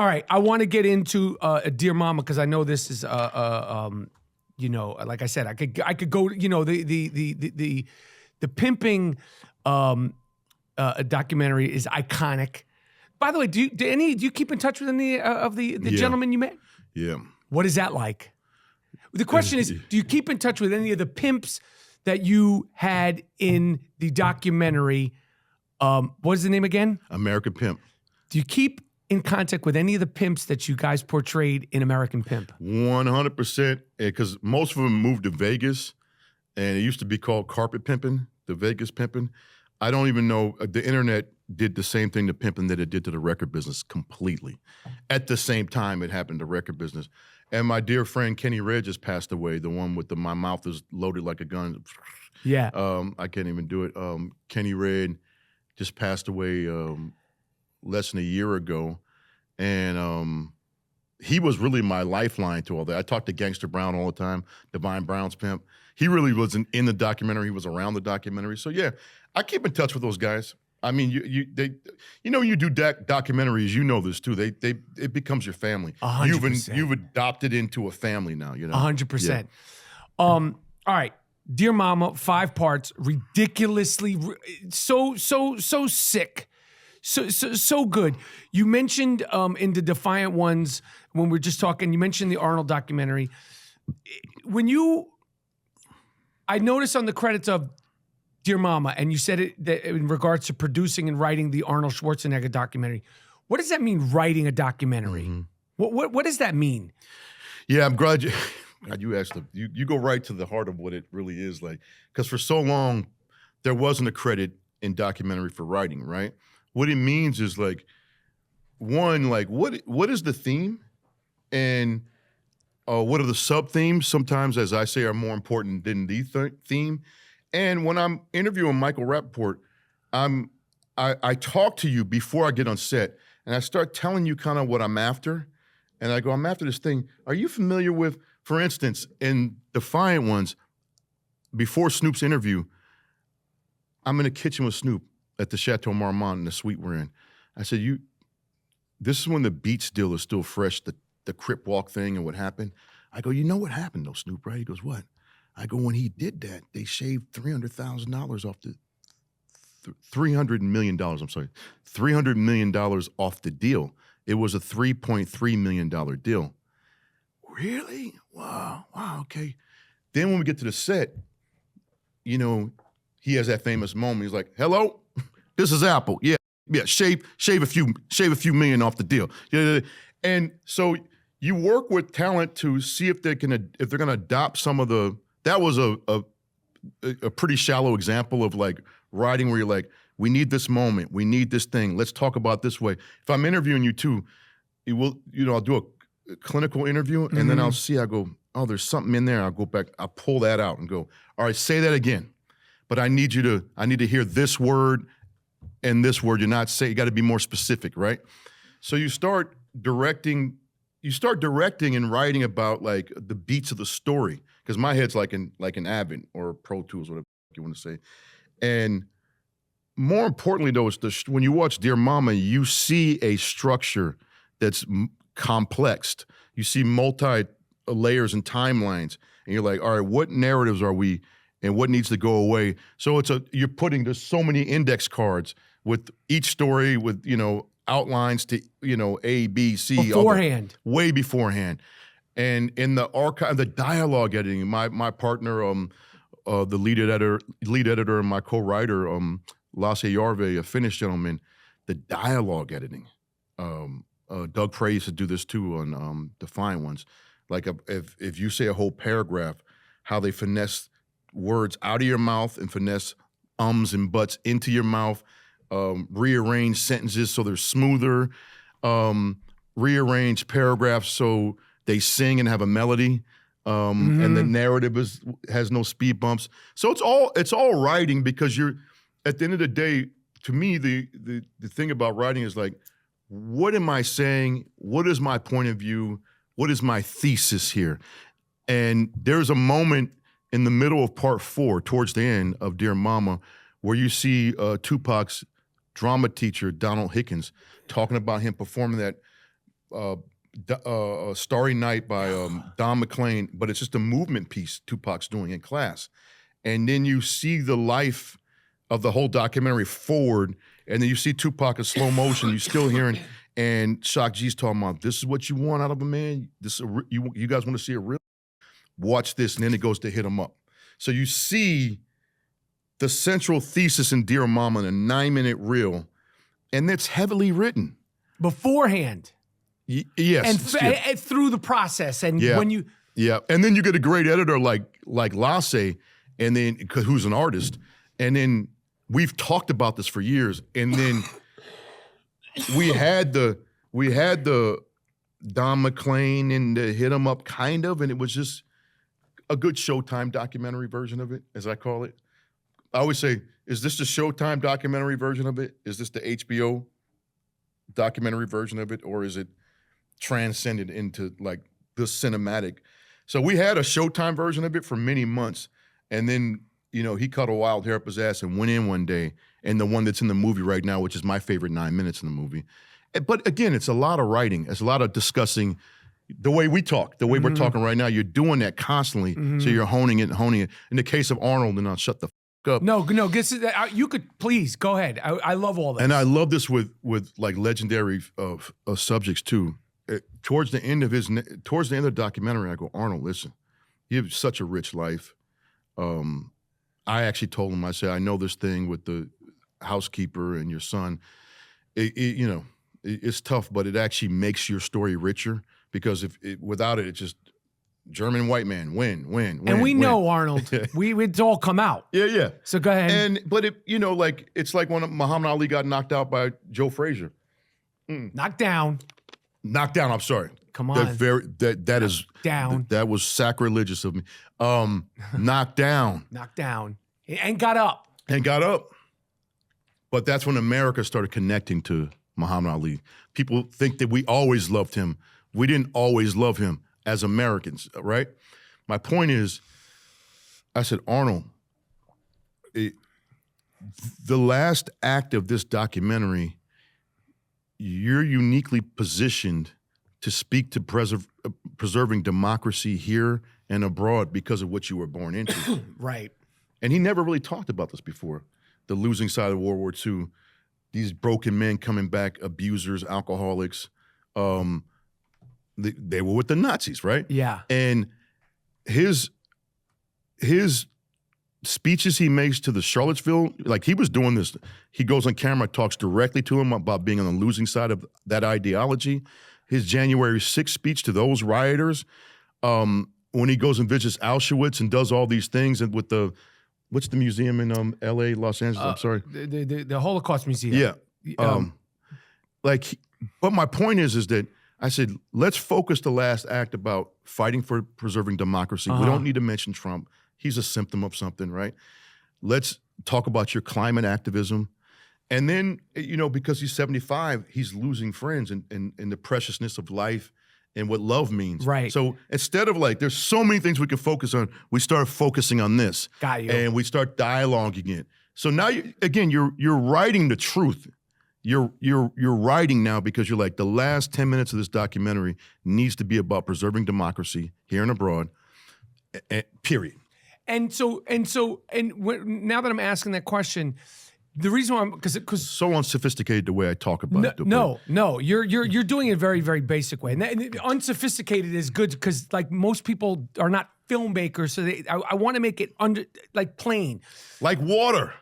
All right, I want to get into Dear Mama because I know this is you know, like I said, I could go, you know, the pimping documentary is iconic. By the way, do you keep in touch with any of the gentlemen you met? Yeah. What is that like? The question is, do you keep in touch with any of the pimps that you had in the documentary? What is the name again? American Pimp. Do you keep in contact with any of the pimps that you guys portrayed in American Pimp? 100%, because most of them moved to Vegas, and it used to be called carpet pimping, the Vegas pimping. I don't even know, the internet did the same thing to pimping that it did to the record business completely. At the same time, it happened to record business. And my dear friend Kenny Red just passed away, the one with my mouth is loaded like a gun. Yeah. I can't even do it. Kenny Red just passed away less than a year ago. And he was really my lifeline to all that. I talked to Gangster Brown all the time, Divine Brown's pimp. He really wasn't in the documentary. He was around the documentary. So yeah, I keep in touch with those guys. I mean, you know, you do documentaries. You know this too. It becomes your family. 100%. You've adopted into a family now. You know, 100%. Yeah. All right, Dear Mama, 5 parts, ridiculously so sick. So good. You mentioned in the Defiant Ones, when we were just talking, you mentioned the Arnold documentary. I noticed on the credits of Dear Mama, and you said it that in regards to producing and writing the Arnold Schwarzenegger documentary. What does that mean, writing a documentary? Mm-hmm. What does that mean? Yeah, I'm glad you asked. You go right to the heart of what it really is like. Because for so long, there wasn't a credit in documentary for writing, right? What it means is like, one, like what is the theme, and what are the sub themes? Sometimes, as I say, are more important than the theme. And when I'm interviewing Michael Rapaport, I talk to you before I get on set, and I start telling you kind of what I'm after. And I go, I'm after this thing. Are you familiar with, for instance, in Defiant Ones, before Snoop's interview, I'm in the kitchen with Snoop at the Chateau Marmont in the suite we're in. I said, this is when the Beats deal is still fresh, the Crip Walk thing and what happened. I go, you know what happened though, Snoop, right? He goes, what? I go, when he did that, they shaved $300,000 off the, $300 million, I'm sorry, $300 million off the deal. It was a $3.3 million deal. Really? Wow, okay. Then when we get to the set, you know, he has that famous moment. He's like, hello, this is Apple. Yeah, shave a few million off the deal. Yeah. And so you work with talent to see if they're gonna adopt some of the, that was a pretty shallow example of like writing where you're like, we need this moment, we need this thing, let's talk about this way. If I'm interviewing you too, I'll do a clinical interview, and then I'll see, I go, oh, there's something in there. I'll go back, I'll pull that out and go, all right, say that again. But I need to hear this word and this word. You got to be more specific, right? So you start directing and writing about like the beats of the story. Because my head's like an Avid or Pro Tools, whatever you want to say. And more importantly, though, is when you watch Dear Mama, you see a structure that's complex. You see multi-layers and timelines. And you're like, all right, what narratives are we, and what needs to go away? So there's so many index cards with each story with, outlines to, A, B, C. Beforehand. Way beforehand. And in the archive, the dialogue editing, my partner, the lead editor and my co-writer, Lasse Jarve, a Finnish gentleman, the dialogue editing. Doug Prey used to do this too on Defiant Ones. Like if you say a whole paragraph, how they finesse words out of your mouth and finesse ums and buts into your mouth, rearrange sentences so they're smoother, rearrange paragraphs so they sing and have a melody, and the narrative has no speed bumps. So it's all writing, because you're, at the end of the day, to me, the thing about writing is like, what am I saying? What is my point of view? What is my thesis here? And there's a moment in the middle of part 4, towards the end of Dear Mama, where you see Tupac's drama teacher, Donald Hickens, talking about him performing Starry Night by Don McLean, but it's just a movement piece Tupac's doing in class. And then you see the life of the whole documentary forward, and then you see Tupac in slow motion. You still hearing, and Shock G's talking about, this is what you want out of a man. This you guys want to see it real? Watch this, and then it goes to Hit 'Em Up. So you see the central thesis in Dear Mama in a 9-minute reel, and it's heavily written beforehand. Yes, and through the process, and when you and then you get a great editor like Lasse, and then who's an artist, and then we've talked about this for years, and then we had the Don McLean and the Hit 'Em Up kind of, and it was just a good Showtime documentary version of it, as I call it. I always say, is this the Showtime documentary version of it? Is this the HBO documentary version of it, or is it transcended into like the cinematic? So we had a Showtime version of it for many months, and then he cut a wild hair up his ass and went in one day, and the one that's in the movie right now, which is my favorite 9 minutes in the movie. But again, it's a lot of writing. It's a lot of discussing the way we talk, the way we're talking right now. You're doing that constantly, so you're honing it. In the case of Arnold, and I'll shut the up. No, you could please go ahead. I love all this, and I love this with like legendary subjects too. Towards the end of the documentary, I go, Arnold, listen, you have such a rich life. I actually told him, I said, I know this thing with the housekeeper and your son. It's tough, but it actually makes your story richer, because without it, it's just German white man, win. And we know, Arnold, it's all come out. Yeah. So go ahead. But it's like when Muhammad Ali got knocked out by Joe Frazier. Knocked down. I'm sorry. Come on. That is down. That was sacrilegious of me. Knocked down. Knocked down. And got up. But that's when America started connecting to Muhammad Ali. People think that we always loved him. We didn't always love him as Americans, right? My point is, I said, Arnold, the last act of this documentary, you're uniquely positioned to speak to preserving democracy here and abroad because of what you were born into. Right. And he never really talked about this before. The losing side of World War II, these broken men coming back, abusers, alcoholics. They were with the Nazis, right? Yeah. And his speeches he makes to the Charlottesville, like he was doing this, he goes on camera, talks directly to him about being on the losing side of that ideology. His January 6th speech to those rioters, when he goes and visits Auschwitz and does all these things, and with what's the museum in L.A., Los Angeles? I'm sorry. The Holocaust Museum. Yeah. But my point is that I said, let's focus the last act about fighting for preserving democracy. We don't need to mention Trump. He's a symptom of something, right? Let's talk about your climate activism. And then, because he's 75, he's losing friends and the preciousness of life and what love means. Right. So instead of there's so many things we can focus on, we start focusing on this. Got you. And we start dialoguing it. So now, you're writing the truth. You're writing now because you're like, the last 10 minutes of this documentary needs to be about preserving democracy here and abroad, period. And now that I'm asking that question, the reason why because so unsophisticated the way I talk about it. No, you're doing it very, very basic way. And unsophisticated is good because most people are not filmmakers, so I want to make it plain, like water.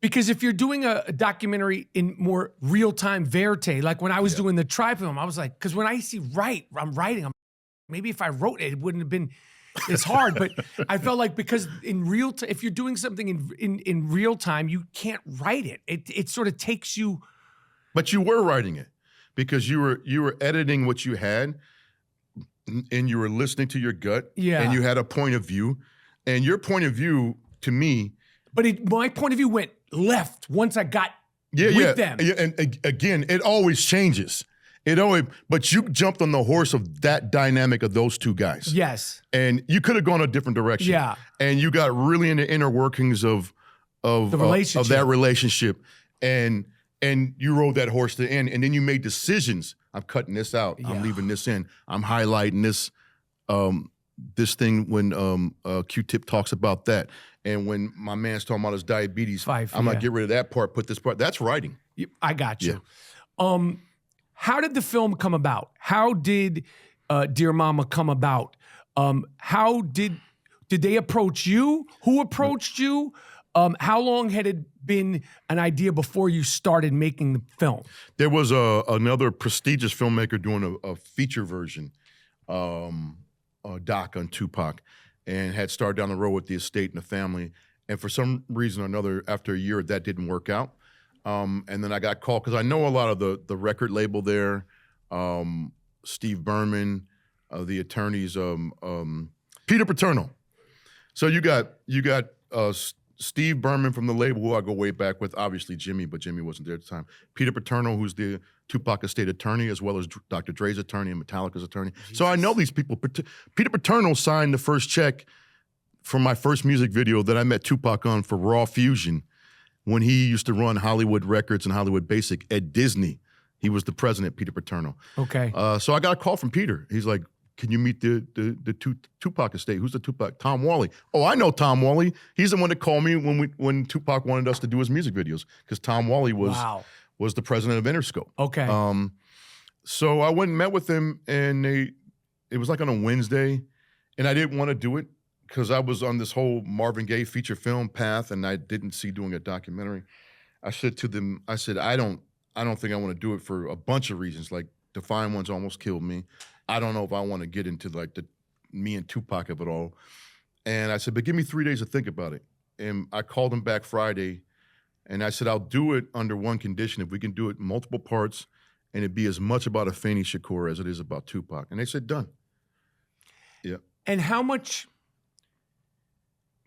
Because if you're doing a documentary in more real time verite, like when I was doing the tribe film, I was like, because when I see I'm writing, maybe if I wrote it, it wouldn't have been as hard. But I felt like because in real time, if you're doing something in real time, you can't write it. It sort of takes you. But you were writing it because you were editing what you had, and you were listening to your gut. Yeah. And you had a point of view, and your point of view to me. But my point of view went left once I got with them. Yeah, and again, it always changes. But you jumped on the horse of that dynamic of those two guys. Yes. And you could have gone a different direction. Yeah. And you got really in the inner workings of the relationship. of that relationship. And and you rode that horse to the end, and then you made decisions. I'm cutting this out. I'm leaving this in. I'm highlighting this this thing when Q-Tip talks about that. And when my man's talking about his diabetes, I'm like, get rid of that part, put this part. That's writing. I got you. How did the film come about? How did Dear Mama come about? How did they approach you? Who approached you? How long had it been an idea before you started making the film? There was another prestigious filmmaker doing a feature version doc on Tupac, and had started down the road with the estate and the family. And for some reason or another, after a year, that didn't work out. And then I got called, because I know a lot of the record label there, Steve Berman, the attorneys, Peter Paterno. So you got Steve Berman from the label, who I go way back with, obviously Jimmy, but Jimmy wasn't there at the time. Peter Paterno, who's the Tupac estate attorney, as well as Dr. Dre's attorney and Metallica's attorney. Jesus. So I know these people. Peter Paterno signed the first check for my first music video that I met Tupac on for Raw Fusion, when he used to run Hollywood Records and Hollywood Basic at Disney. He was the president, Peter Paterno. Okay. So I got a call from Peter. He's like, can you meet the Tupac estate? Who's the Tupac? Tom Wally. Oh, I know Tom Wally. He's the one that called me when Tupac wanted us to do his music videos, because Tom Wally was the president of Interscope. Okay. So I went and met with him, and it was like on a Wednesday, and I didn't want to do it because I was on this whole Marvin Gaye feature film path, and I didn't see doing a documentary. I said to them, I don't think I want to do it for a bunch of reasons. Like, Define Ones almost killed me. I don't know if I want to get into like the me and Tupac of it all. And I said, but give me 3 days to think about it. And I called him back Friday, and I said, I'll do it under one condition: if we can do it in multiple parts, and it be as much about Afeni Shakur as it is about Tupac. And they said, done. Yeah. And how much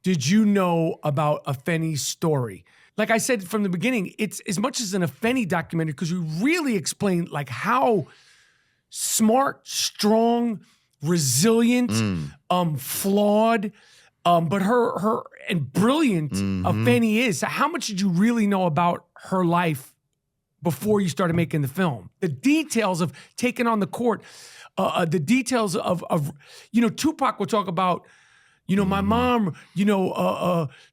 did you know about Afeni's story? Like I said from the beginning, it's as much as an Afeni documentary, because you really explain like how smart, strong, resilient, flawed, but her and brilliant Afeni is. So how much did you really know about her life before you started making the film? The details of taking on the court, the details of Tupac will talk about, my mom,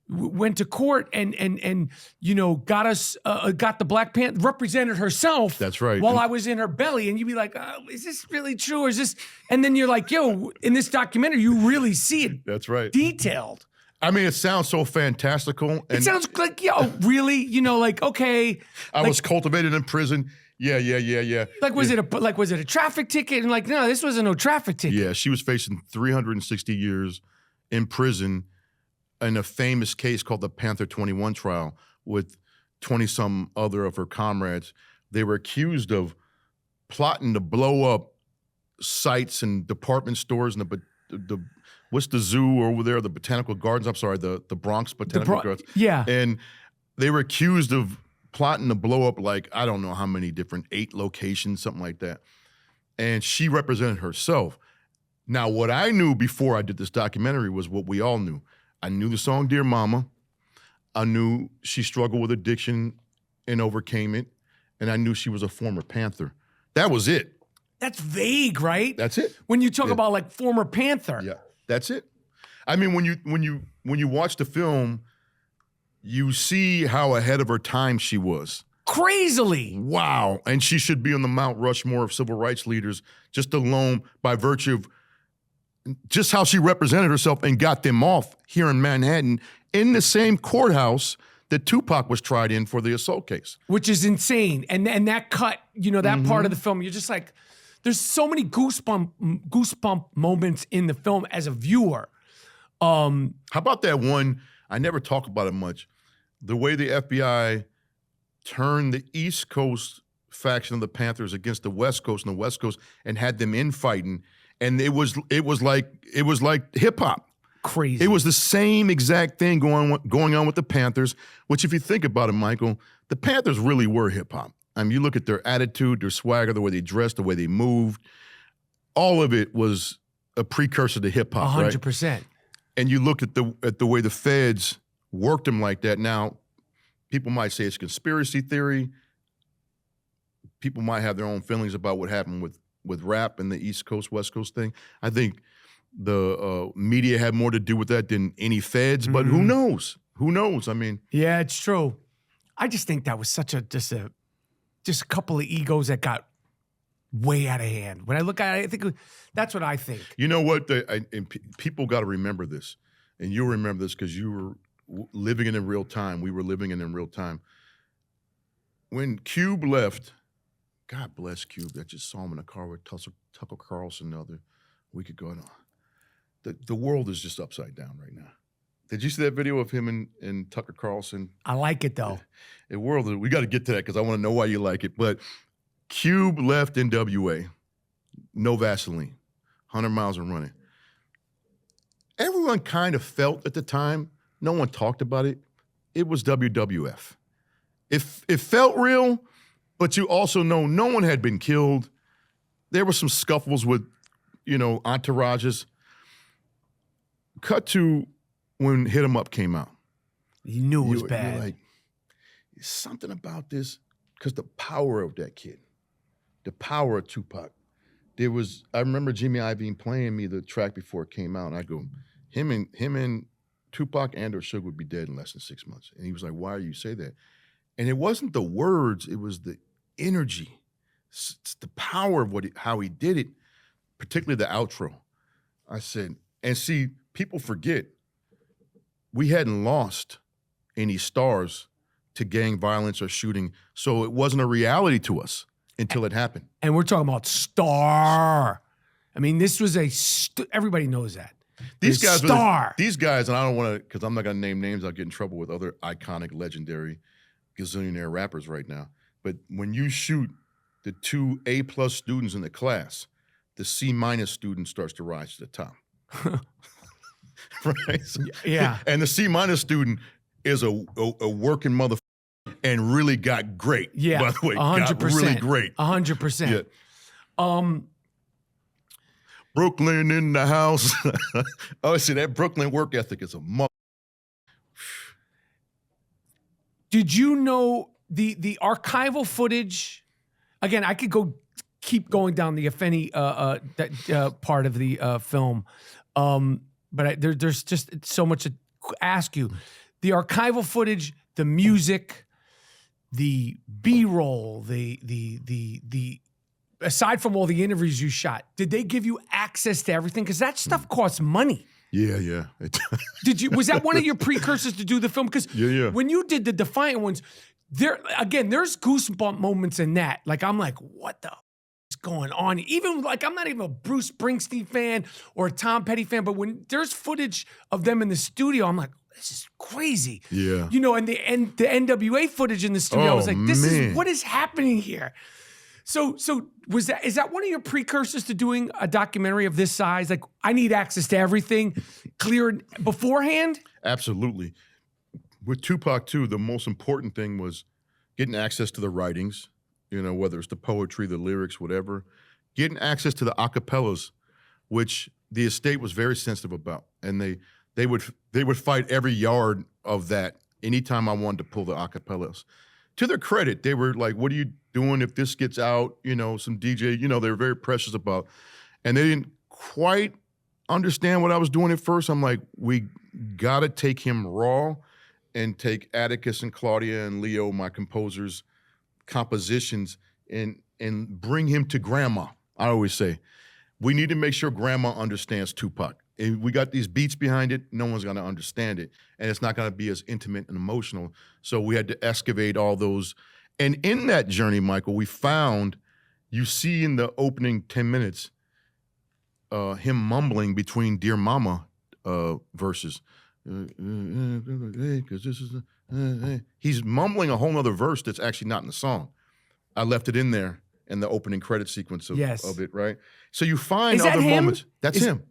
went to court and got us, got the Black Panther, represented herself. That's right. While I was in her belly. And you'd be like, is this really true? Or is this? And then you're like, yo, in this documentary, you really see it. That's right. Detailed. I mean, it sounds so fantastical. And it sounds like, really? Okay. I was cultivated in prison. Yeah. Like, was it a traffic ticket? And like, no, this wasn't no traffic ticket. Yeah, she was facing 360 years in prison in a famous case called the Panther 21 trial with 20-some other of her comrades. They were accused of plotting to blow up sites and department stores and the what's the zoo over there? The Botanical Gardens. I'm sorry, the Bronx Botanical Gardens. Yeah. And they were accused of plotting to blow up, like, I don't know how many different, 8 locations, something like that. And she represented herself. Now, what I knew before I did this documentary was what we all knew. I knew the song Dear Mama. I knew she struggled with addiction and overcame it. And I knew she was a former Panther. That was it. That's vague, right? That's it. When you talk about like former Panther. Yeah, that's it. I mean, when you watch the film, you see how ahead of her time she was. Crazily. Wow. And she should be on the Mount Rushmore of civil rights leaders just alone by virtue of just how she represented herself and got them off here in Manhattan in the same courthouse that Tupac was tried in for the assault case. Which is insane. And that cut, that part of the film, you're just like, there's so many goosebump moments in the film as a viewer. How about that one? I never talk about it much. The way the FBI turned the East Coast faction of the Panthers against the West Coast and the West Coast and had them infighting. And it was like hip hop. Crazy. It was the same exact thing going on with the Panthers, which if you think about it, Michael, the Panthers really were hip hop. I mean, you look at their attitude, their swagger, the way they dressed, the way they moved. All of it was a precursor to hip hop, 100%. Right? And you look at the way the feds worked them like that. Now, people might say it's conspiracy theory. people might have their own feelings about what happened with rap and the East Coast, West Coast thing. I think the media had more to do with that than any feds, but who knows? Who knows? I mean. Yeah, it's true. I just think that was such just a couple of egos that got way out of hand. When I look at it, I think that's what I think. You know what? People got to remember this, and you'll remember this because you were living it in real time. We were living it in real time. When Cube left, God bless Cube. I just saw him in a car with Tucker Carlson the other week ago. The world is just upside down right now. Did you see that video of him and Tucker Carlson? I like it though. We got to get to that because I want to know why you like it. But Cube left NWA, no Vaseline, 100 miles and running. Everyone kind of felt at the time, no one talked about it, it was WWF. It felt real, but you also know no one had been killed. There were some scuffles with, entourages. Cut to when Hit 'Em Up came out. You knew it was bad. You're like, something about this, because the power of that kid, the power of Tupac. I remember Jimmy Iovine playing me the track before it came out, and I go, him and Tupac and or Suge would be dead in less than 6 months. And he was like, why do you say that? And it wasn't the words, it was the energy. It's the power of how he did it, particularly the outro. I said, and see, people forget, we hadn't lost any stars to gang violence or shooting, so it wasn't a reality to us until it happened. And we're talking about star. I mean, this was everybody knows that. These guys, star. These guys, and I don't want to, because I'm not going to name names, I'll get in trouble with other iconic, legendary, gazillionaire rappers right now. But when you shoot the 2 A+ students in the class, the C- student starts to rise to the top. Right? So, yeah. And the C- student is a working motherfucker and really got great. Yeah. By the way, 100%. got really great. 100%. Yeah. Brooklyn in the house. Oh, see, that Brooklyn work ethic is a mother. Did you know the archival footage? Again, I could keep going down the Afeni part of the film, but there's just so much to ask you. The archival footage, the music, the B-roll, the aside from all the interviews you shot, did they give you access to everything? Because that stuff costs money. Yeah. Was that one of your precursors to do the film? Because when you did the Defiant ones, there's goosebump moments in that. Like, I'm like, what the is going on? Even like, I'm not even a Bruce Springsteen fan or a Tom Petty fan, but when there's footage of them in the studio, I'm like, this is crazy. Yeah. And the NWA footage in the studio, I was like, what is happening here? So is that one of your precursors to doing a documentary of this size? Like, I need access to everything cleared beforehand? Absolutely. With Tupac too, the most important thing was getting access to the writings, whether it's the poetry, the lyrics, whatever, getting access to the acapellas, which the estate was very sensitive about. And they would fight every yard of that anytime I wanted to pull the acapellas. To their credit, they were like, what are you doing if this gets out? Some DJ, they were very precious about. And they didn't quite understand what I was doing at first. I'm like, we got to take him raw and take Atticus and Claudia and Leo, my composers' compositions, and bring him to grandma. I always say, we need to make sure grandma understands Tupac. If we got these beats behind it, no one's going to understand it. And it's not going to be as intimate and emotional. So we had to excavate all those. And in that journey, Michael, we found, you see in the opening 10 minutes, him mumbling between Dear Mama verses. He's mumbling a whole nother verse that's actually not in the song. I left it in there in the opening credit sequence of it, right? So you find other moments. That's him.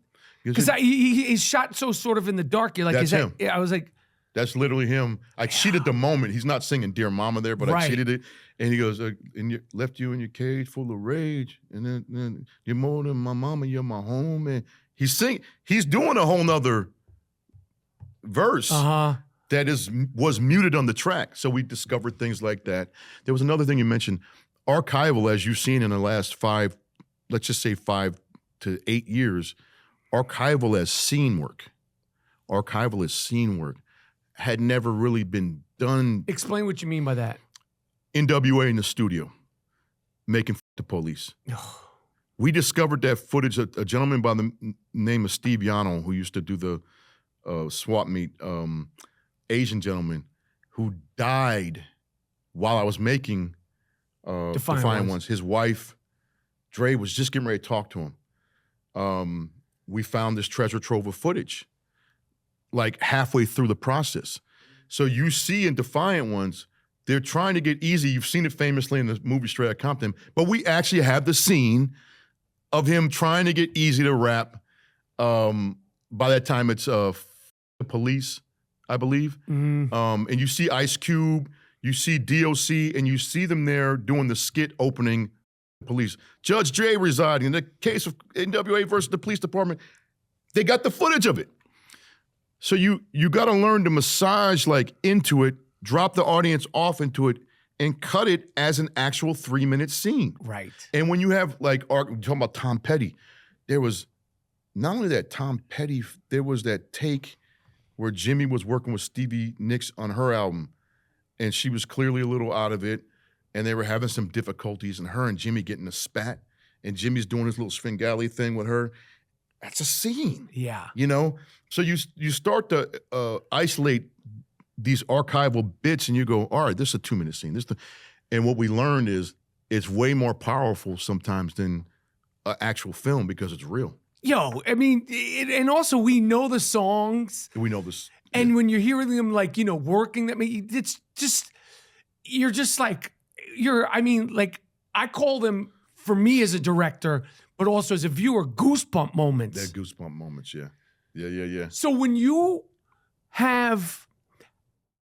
Because he's shot so sort of in the dark. You're like, that's him. I was like, that's literally him. I cheated the moment. He's not singing Dear Mama there, but I cheated it. And he goes, left you in your cage full of rage. And then you're more than my mama, you're my home. And he's doing a whole nother verse that was muted on the track. So we discovered things like that. There was another thing you mentioned, archival, as you've seen in the last let's just say 5 to 8 years, archival as scene work had never really been done. Explain what you mean by that. NWA in the studio, making the police. We discovered that footage. A gentleman by the name of Steve Yano, who used to do the swap meet, Asian gentleman, who died while I was making Defiant Ones. His wife, Dre, was just getting ready to talk to him. We found this treasure trove of footage, like halfway through the process. So you see in Defiant Ones, they're trying to get easy. You've seen it famously in the movie Straight Outta Compton, but we actually have the scene of him trying to get easy to rap. By that time, it's the Police, I believe. And you see Ice Cube, you see DOC, and you see them there doing the skit opening Police. Judge J residing in the case of NWA versus the police department. They got the footage of it. So you got to learn to massage like into it, drop the audience off into it, and cut it as an actual 3-minute scene. Right. And when you have like, talking about Tom Petty, there was not only that Tom Petty, there was that take where Jimmy was working with Stevie Nicks on her album, and she was clearly a little out of it, and they were having some difficulties, and her and Jimmy getting a spat, and Jimmy's doing his little Svengali thing with her. That's a scene. Yeah. You know? So you start to isolate these archival bits, and you go, all right, this is a 2-minute scene. And what we learned is it's way more powerful sometimes than an actual film because it's real. Yo, I mean, and also we know the songs. We know this. And when you're hearing them, like, you know, working, it's just, you're just like, I call them, for me as a director, but also as a viewer, goosebump moments. They're goosebump moments, yeah. Yeah. So when you have